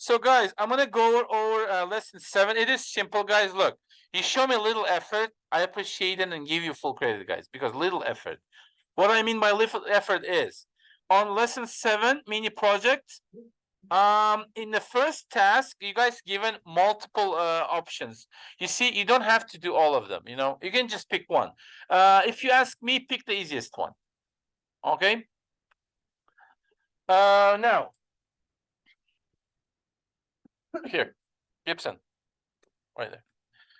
So guys, I'm gonna go over lesson 7. It is simple, guys. Look, you show me a little effort, I appreciate it and give you full credit, guys, because little effort. What I mean by little effort is on lesson 7 mini project. In the first task, you guys given multiple options. You see, you don't have to do all of them. You can just pick one. If you ask me, pick the easiest one. Okay. Now here, Gibson, right there.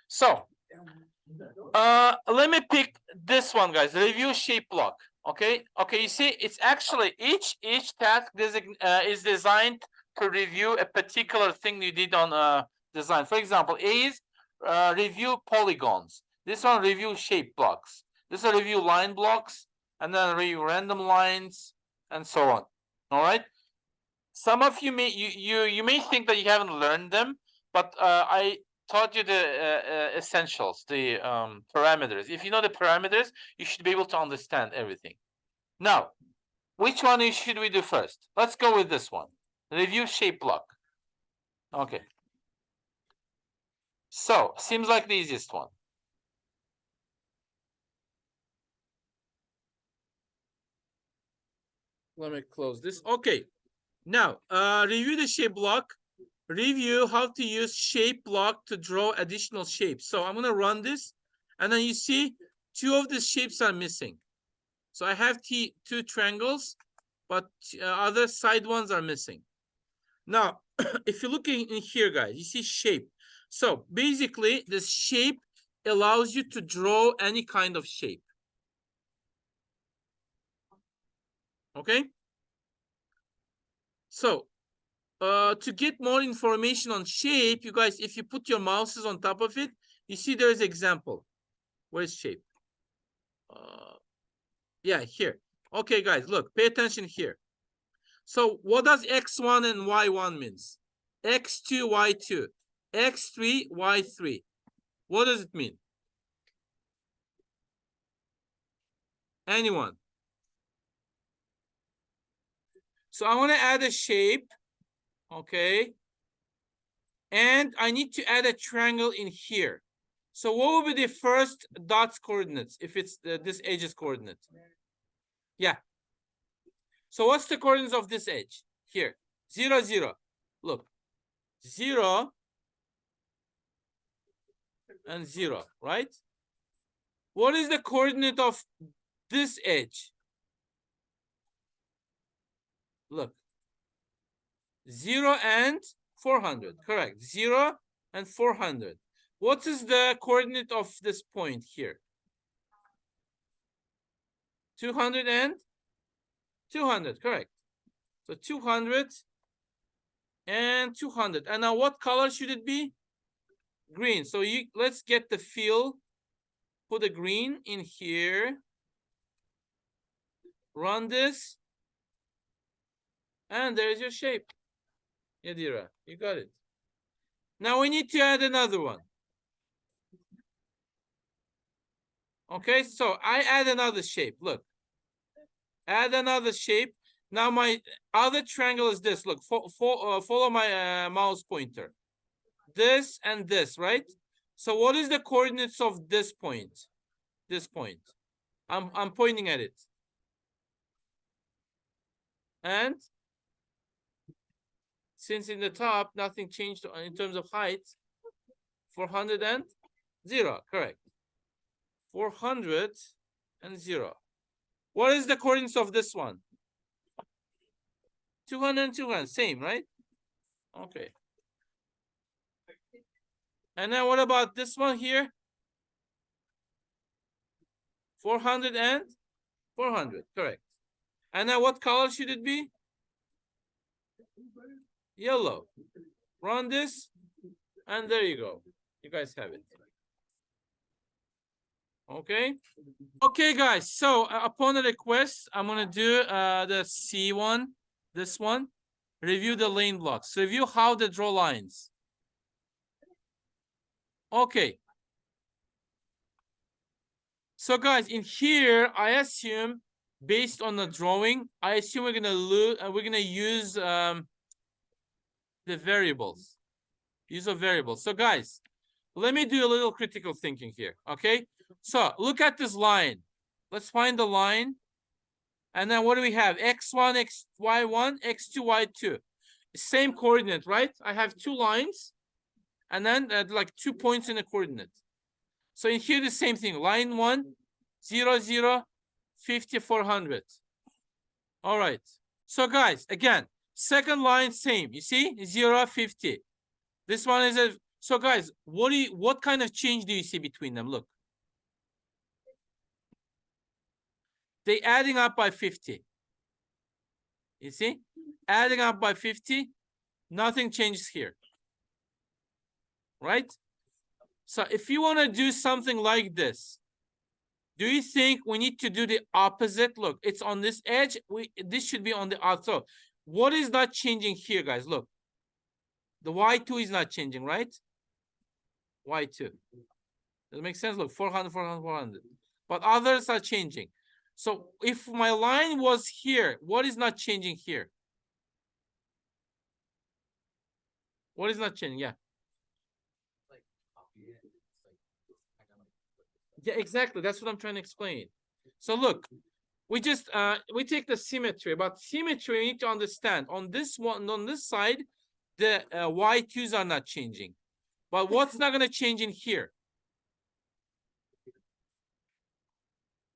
So, let me pick this one, guys. Review shape block. Okay. You see, it's actually each task is designed to review a particular thing you did on design. For example, A is review polygons. This one review shape blocks. This one review line blocks, and then review random lines, and so on. All right. Some of you may think that you haven't learned them, but I taught you the essentials, the parameters. If you know the parameters, you should be able to understand everything. Now, which one should we do first? Let's go with this one. Review shape block. Okay. So, seems like the easiest one. Let me close this. Okay. Now, review the shape block. Review how to use shape block to draw additional shapes. So I'm going to run this, and then you see 2 of the shapes are missing. So I have 2 triangles, but other side ones are missing. Now, if you're looking in here, guys, you see shape. So basically, this shape allows you to draw any kind of shape. Okay? So, to get more information on shape, you guys, if you put your mouses on top of it, you see there's example. Where's shape? Yeah, here. Okay, guys, look, pay attention here. So what does x1 and y1 means? x2, y2, x3, y3. What does it mean? Anyone? So I want to add a shape, okay? And I need to add a triangle in here. So what will be the first dot's coordinates if it's this edge's coordinate? Yeah. So what's the coordinates of this edge? Here, 0, 0. Look, 0 and 0, right? What is the coordinate of this edge? Look, 0 and 400, correct. 0 and 400. What is the coordinate of this point here? 200 and 200, correct. So 200 and 200. And now what color should it be? Green. So let's get the fill. Put a green in here. Run this. And there's your shape. Yadira, you got it. Now we need to add another one. Okay, so I add another shape. Look. Add another shape. Now my other triangle is this. Look, follow my mouse pointer. This and this, right? So what is the coordinates of this point? This point. I'm pointing at it. And since in the top nothing changed in terms of height, 400 and 0, correct. 400 and 0. What is the coordinates of this one? 200 and 200, same, right? Okay. And then what about this one here? 400 and 400, correct. And then what color should it be? Yellow. Run this, and there you go. You guys have it. Okay. Okay, guys. So upon the request, I'm gonna do the C1, this one. Review the lane blocks. Review how to draw lines. Okay. So guys, in here, I assume based on the drawing, I assume we're gonna use the variables. Use of variables. So guys, let me do a little critical thinking here. Okay. So look at this line. Let's find the line. And then what do we have? X1, Y1, X2, Y2. Same coordinate, right? I have two lines and then like 2 points in a coordinate. So in here, the same thing. Line 1, 0, 0, 50, 400. All right. So guys, again, second line, same. You see? 0, 50. This one is a... So guys, what kind of change do you see between them? Look. They adding up by 50. You see? Adding up by 50, nothing changes here. Right? So if you want to do something like this, do you think we need to do the opposite? Look, it's on this edge. This should be on the other. So what is not changing here, guys? Look. The Y2 is not changing, right? Y2. Does it make sense? Look, 400, 400, 400. But others are changing. So if my line was here, what is not changing here? What is not changing? Yeah. Yeah, exactly. That's what I'm trying to explain. So look, we take the symmetry, but symmetry we need to understand. On this one, on this side, the Y2s are not changing. But what's not going to change in here?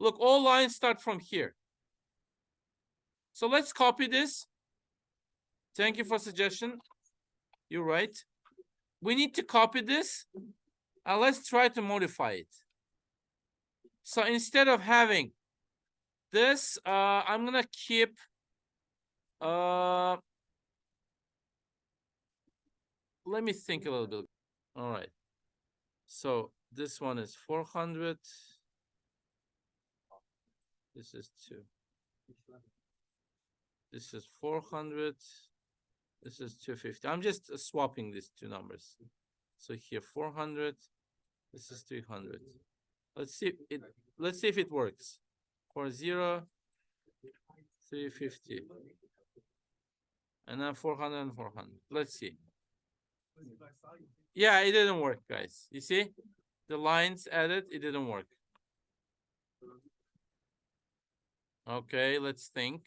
Look, all lines start from here. So let's copy this. Thank you for suggestion. You're right. We need to copy this and let's try to modify it. So instead of having this, I'm gonna keep let me think a little bit. All right. So this one is 400. This is 2. This is 400. This is 250. I'm just swapping these two numbers. So here 400. This is 300. Let's see if it works. 40, 350. And then 400 and 400. Let's see. Yeah, it didn't work, guys. You see? The lines added, it didn't work. Okay, let's think.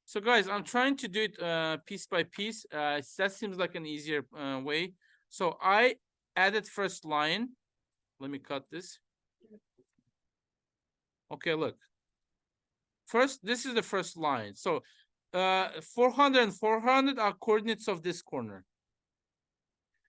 So guys, I'm trying to do it piece by piece. That seems like an easier way. So I added first line. Let me cut this. Okay, look. First, this is the first line. So 400 and 400 are coordinates of this corner.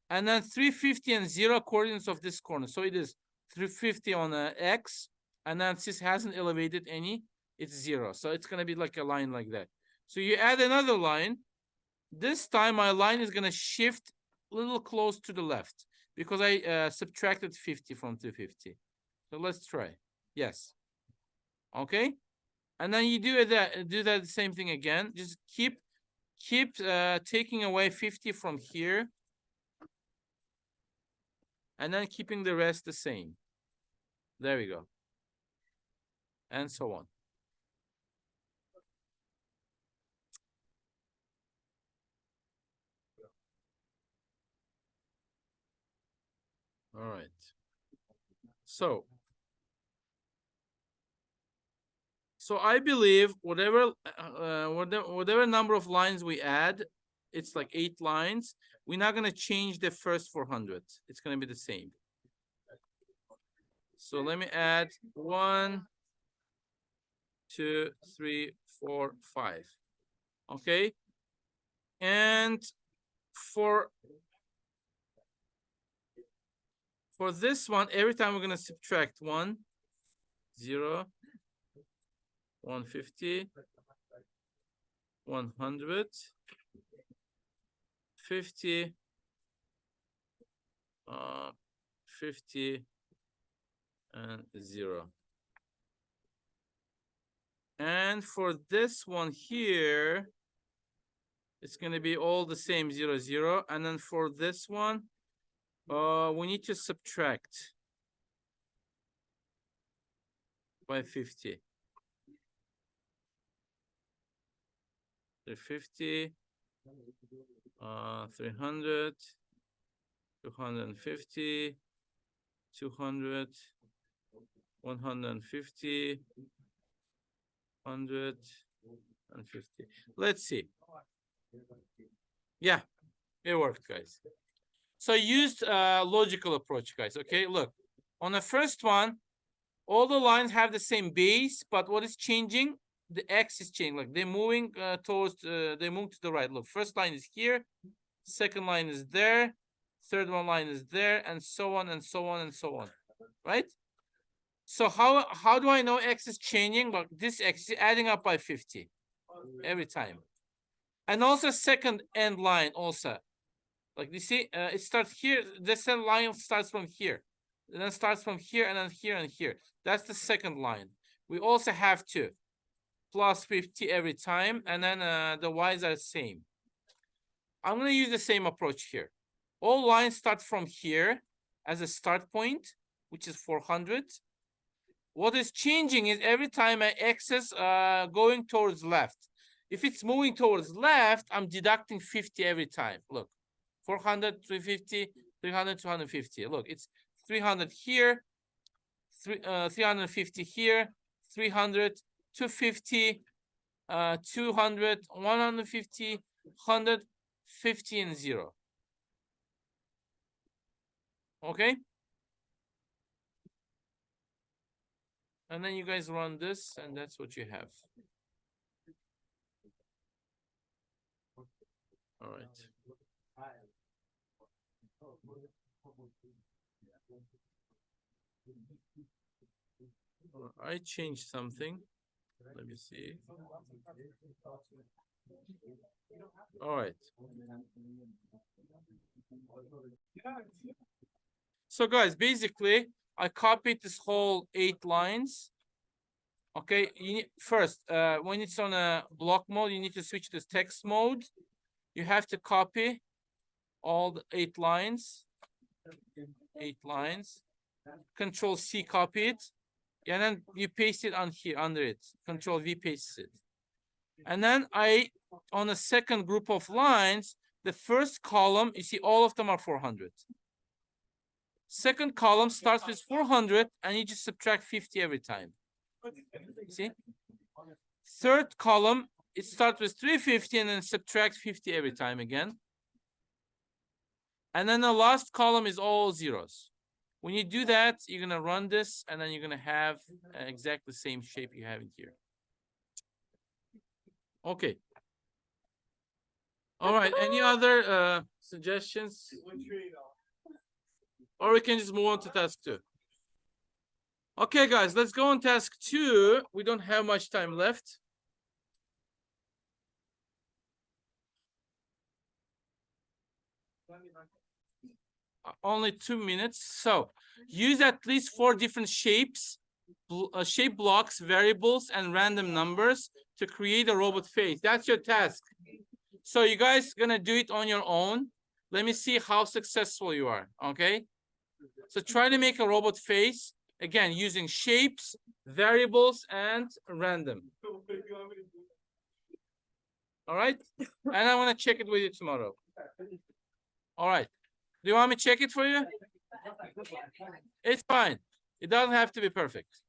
And then 350 and 0 coordinates of this corner. So it is 350 on X. And then since it hasn't elevated any, it's 0. So it's going to be like a line like that. So you add another line. This time my line is going to shift a little close to the left because I subtracted 50 from 250. So let's try. Yes. Okay. And then you do that same thing again. Just keep taking away 50 from here. And then keeping the rest the same. There we go. And so on. All right. So I believe whatever number of lines we add, it's like 8 lines. We're not going to change the first 400. It's going to be the same. So let me add 1, 2, 3, 4, 5. Okay. And for this one, every time we're going to subtract 1, 0, 150, 100, 50, 50, and 0. And for this one here, it's going to be all the same 0, 0. And then for this one, we need to subtract by 50. The 50, 300, 250, 200, 150, 150. Let's see. Yeah, it worked, guys. So used logical approach, guys. Okay, look, on the first one, all the lines have the same base, but what is changing? The X is changing. Like they're moving towards, they move to the right. Look, first line is here, second line is there, third one line is there, and so on and so on and so on, right? So how do I know X is changing? Look, this X is adding up by 50 every time. And also second end line also. Like you see, it starts here. This line starts from here. And then starts from here and then here and here. That's the second line. We also have to plus 50 every time. And then the Y's are the same. I'm going to use the same approach here. All lines start from here as a start point, which is 400. What is changing is every time my X is going towards left. If it's moving towards left, I'm deducting 50 every time. Look, 400, 350, 300, 250. Look, it's 300 here, 350 here, 300, 250, 200, 150, 100, 50, and 0. Okay? And then you guys run this, and that's what you have. All right. I changed something. Let me see. All right. So guys, basically, I copied this whole 8 lines. Okay, you need, first, when it's on a block mode, you need to switch to text mode. You have to copy all the 8 lines. 8 lines. Control C, copy it. And then you paste it on here under it. Control V, paste it. And then on the second group of lines, the first column, you see all of them are 400. Second column starts with 400 and you just subtract 50 every time. See? Third column, it starts with 350 and then subtract 50 every time again. And then the last column is all zeros. When you do that, you're going to run this and then you're going to have exactly the same shape you have in here. Okay. All right. Any other suggestions? Or we can just move on to task 2. Okay, guys, let's go on task 2. We don't have much time left. Only 2 minutes. So use at least 4 different shapes, shape blocks, variables, and random numbers to create a robot face. That's your task. So you guys gonna do it on your own. Let me see how successful you are. Okay. So try to make a robot face again using shapes, variables, and random. All right. And I want to check it with you tomorrow. All right. Do you want me to check it for you? It's fine. It doesn't have to be perfect.